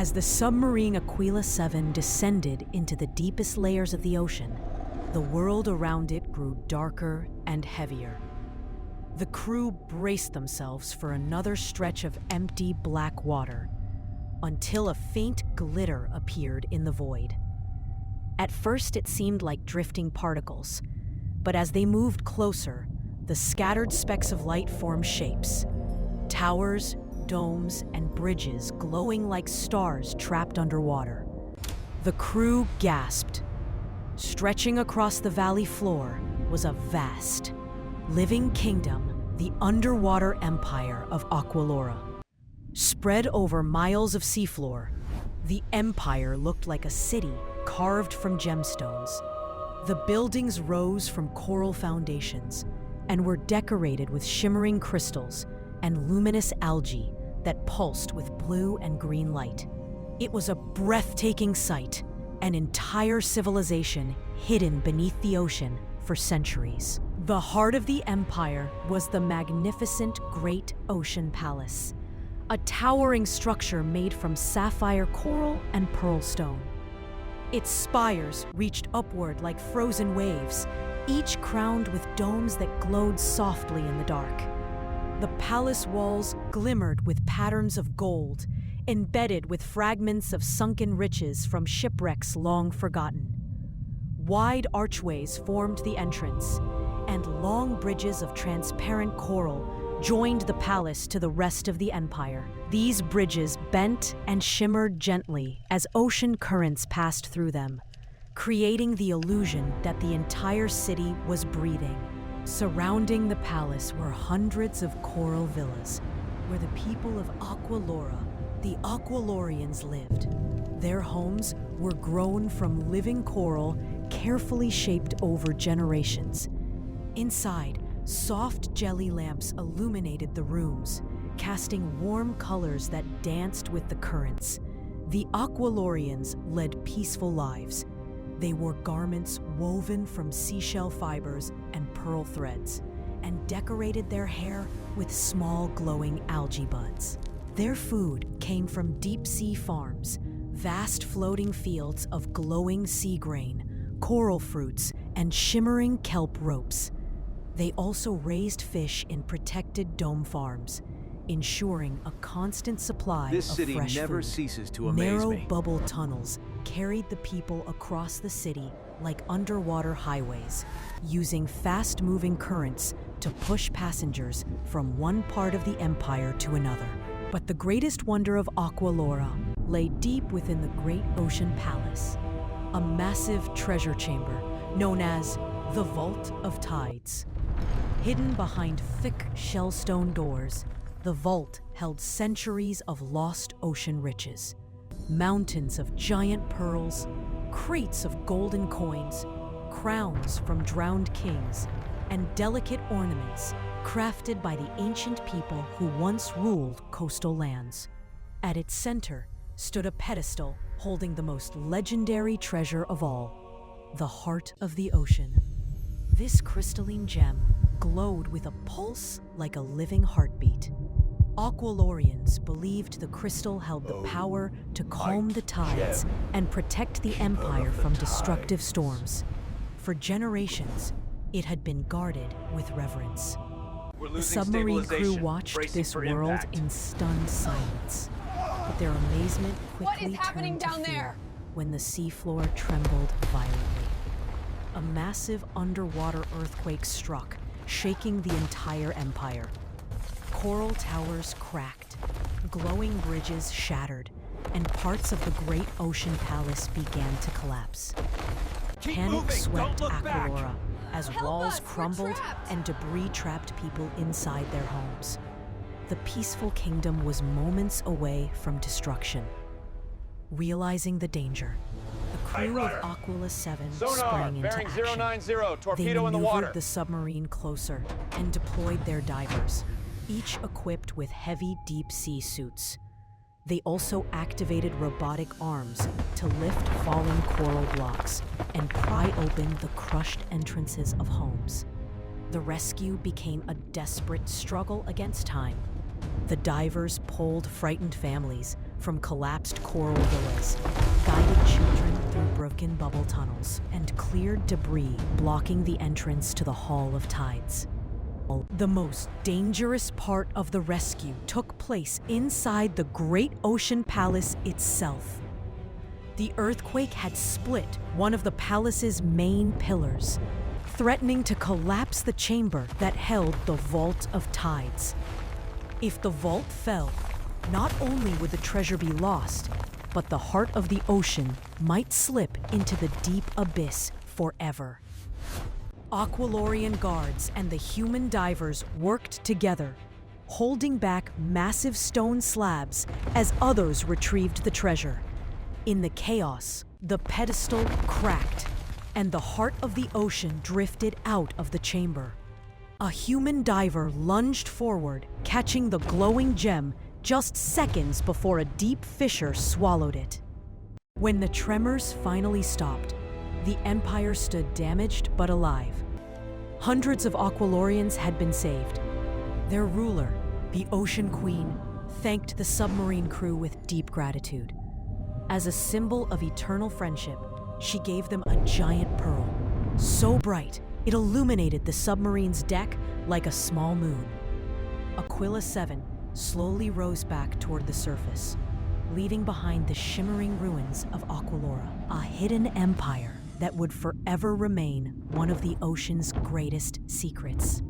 As the submarine Aquila 7 descended into the deepest layers of the ocean, the world around it grew darker and heavier. The crew braced themselves for another stretch of empty black water, until a faint glitter appeared in the void. At first, it seemed like drifting particles, but as they moved closer, the scattered specks of light formed shapes. Towers, domes, and bridges glowing like stars trapped underwater. The crew gasped. Stretching across the valley floor was a vast, living kingdom, the underwater empire of Aqualora. Spread over miles of seafloor, the empire looked like a city carved from gemstones. The buildings rose from coral foundations and were decorated with shimmering crystals and luminous algae that pulsed with blue and green light. It was a breathtaking sight, an entire civilization hidden beneath the ocean for centuries. The heart of the empire was the magnificent Great Ocean Palace, a towering structure made from sapphire coral and pearl stone. Its spires reached upward like frozen waves, each crowned with domes that glowed softly in the dark. The palace walls glimmered with patterns of gold, embedded with fragments of sunken riches from shipwrecks long forgotten. Wide archways formed the entrance, and long bridges of transparent coral joined the palace to the rest of the empire. These bridges bent and shimmered gently as ocean currents passed through them, creating the illusion that the entire city was breathing. Surrounding the palace were hundreds of coral villas, where the people of Aqualora, the Aqualorians, lived. Their homes were grown from living coral, carefully shaped over generations. Inside, soft jelly lamps illuminated the rooms, casting warm colors that danced with the currents. The Aqualorians led peaceful lives. They wore garments woven from seashell fibers and pearl threads, and decorated their hair with small glowing algae buds. Their food came from deep-sea farms, vast floating fields of glowing sea grain, coral fruits, and shimmering kelp ropes. They also raised fish in protected dome farms, ensuring a constant supply This of city fresh never food. ceases to amaze Narrow me. bubble tunnels carried the people across the city like underwater highways, using fast-moving currents to push passengers from one part of the empire to another. But the greatest wonder of Aqualora lay deep within the Great Ocean Palace, a massive treasure chamber known as the Vault of Tides. Hidden behind thick shellstone doors, the vault held centuries of lost ocean riches. Mountains of giant pearls, crates of golden coins, crowns from drowned kings, and delicate ornaments crafted by the ancient people who once ruled coastal lands. At its center stood a pedestal holding the most legendary treasure of all, the heart of the ocean. This crystalline gem glowed with a pulse like a living heartbeat. Aqualorians believed the crystal held the power to calm the tides and protect the empire from destructive storms. For generations, it had been guarded with reverence. The submarine crew watched this world in stunned silence, but their amazement quickly turned to fear when the seafloor trembled violently. A massive underwater earthquake struck, shaking the entire empire. Coral towers cracked, glowing bridges shattered, and parts of the Great Ocean Palace began to collapse. Panic swept Aqualora as walls crumbled and debris trapped people inside their homes. The peaceful kingdom was moments away from destruction. Realizing the danger, the crew of Aquila 7 sprang into action. They maneuvered the submarine closer and deployed their divers, each equipped with heavy deep-sea suits. They also activated robotic arms to lift fallen coral blocks and pry open the crushed entrances of homes. The rescue became a desperate struggle against time. The divers pulled frightened families from collapsed coral villas, guided children through broken bubble tunnels, and cleared debris blocking the entrance to the Hall of Tides. The most dangerous part of the rescue took place inside the Great Ocean Palace itself. The earthquake had split one of the palace's main pillars, threatening to collapse the chamber that held the Vault of Tides. If the vault fell, not only would the treasure be lost, but the heart of the ocean might slip into the deep abyss forever. Aqualorian guards and the human divers worked together, holding back massive stone slabs as others retrieved the treasure. In the chaos, the pedestal cracked, and the heart of the ocean drifted out of the chamber. A human diver lunged forward, catching the glowing gem just seconds before a deep fissure swallowed it. When the tremors finally stopped, the Empire stood damaged but alive. Hundreds of Aqualorians had been saved. Their ruler, the Ocean Queen, thanked the submarine crew with deep gratitude. As a symbol of eternal friendship, she gave them a giant pearl, so bright it illuminated the submarine's deck like a small moon. Aquila 7 slowly rose back toward the surface, leaving behind the shimmering ruins of Aqualora, a hidden empire that would forever remain one of the ocean's greatest secrets.